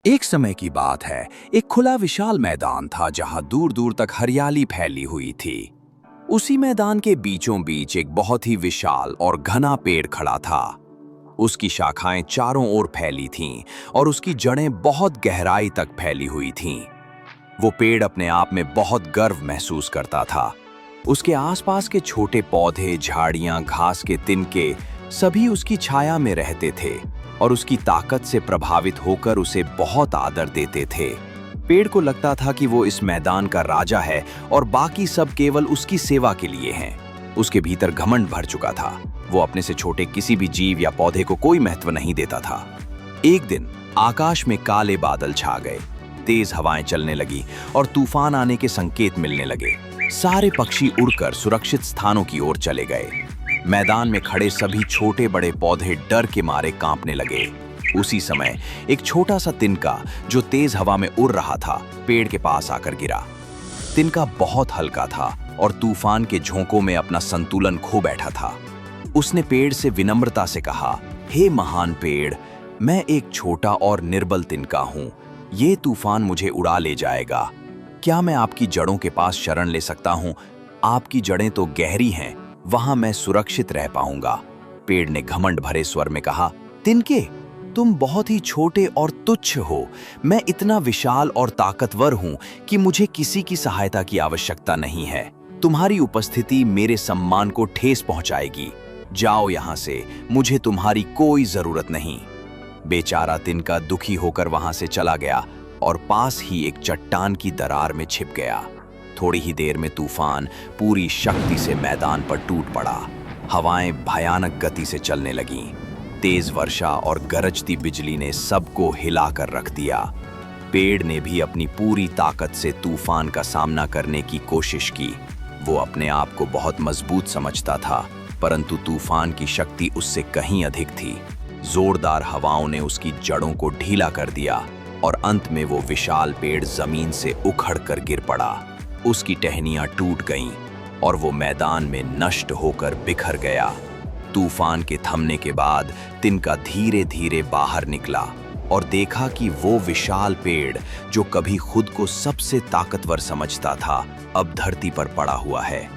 एक समय की बात है। एक खुला विशाल मैदान था जहां दूर दूर तक हरियाली फैली हुई थी। उसी मैदान के बीचों बीच एक बहुत ही विशाल और घना पेड़ खड़ा था। उसकी शाखाएं चारों ओर फैली थीं और उसकी जड़ें बहुत गहराई तक फैली हुई थीं। वो पेड़ अपने आप में बहुत गर्व महसूस करता था। उसके आसपास के छोटे पौधे, झाड़ियां, घास के तिनके सभी उसकी छाया में रहते थे और उसकी ताकत से प्रभावित होकर उसे बहुत आदर देते थे। पेड़ को लगता था कि वो इस मैदान का राजा है और बाकी सब केवल उसकी सेवा के लिए हैं। उसके भीतर घमंड भर चुका था। वो अपने से छोटे किसी भी जीव या पौधे को कोई महत्व नहीं देता था। एक दिन आकाश में काले बादल छा गए, तेज हवाएं चलने लगी और तूफान आने के संकेत मिलने लगे। सारे पक्षी उड़कर सुरक्षित स्थानों की ओर चले गए। मैदान में खड़े सभी छोटे बड़े पौधे डर के मारे कांपने लगे। उसी समय एक छोटा सा तिनका जो तेज हवा में उड़ रहा था, पेड़ के पास आकर गिरा। तिनका बहुत हल्का था और तूफान के झोंकों में अपना संतुलन खो बैठा था। उसने पेड़ से विनम्रता से कहा, हे महान पेड़, मैं एक छोटा और निर्बल तिनका हूँ। ये तूफान मुझे उड़ा ले जाएगा। क्या मैं आपकी जड़ों के पास शरण ले सकता हूँ? आपकी जड़ें तो गहरी हैं, वहां मैं सुरक्षित रह पाऊंगा। पेड़ ने घमंड भरे स्वर में कहा, तिनके, तुम बहुत ही छोटे और तुच्छ हो। मैं इतना विशाल और ताकतवर हूं कि मुझे किसी की सहायता की आवश्यकता नहीं है। तुम्हारी उपस्थिति मेरे सम्मान को ठेस पहुंचाएगी। जाओ यहां से, मुझे तुम्हारी कोई जरूरत नहीं। बेचारा तिनका दुखी होकर वहां से चला गया और पास ही एक चट्टान की दरार में छिप गया। थोड़ी ही देर में तूफान पूरी शक्ति से मैदान पर टूट पड़ा। हवाएं भयानक गति से चलने लगीं। तेज वर्षा और गरजती बिजली ने सबको हिलाकर रख दिया। पेड़ ने भी अपनी पूरी ताकत से तूफान का सामना करने की कोशिश की। वो अपने आप को बहुत मजबूत समझता था, परंतु तूफान की शक्ति उससे कहीं अधिक थी। जोरदार हवाओं ने उसकी जड़ों को ढीला कर दिया और अंत में वो विशाल पेड़ जमीन से उखड़कर गिर पड़ा। उसकी टहनियां टूट गईं और वो मैदान में नष्ट होकर बिखर गया। तूफान के थमने के बाद तिनका धीरे धीरे बाहर निकला और देखा कि वो विशाल पेड़ जो कभी खुद को सबसे ताकतवर समझता था, अब धरती पर पड़ा हुआ है।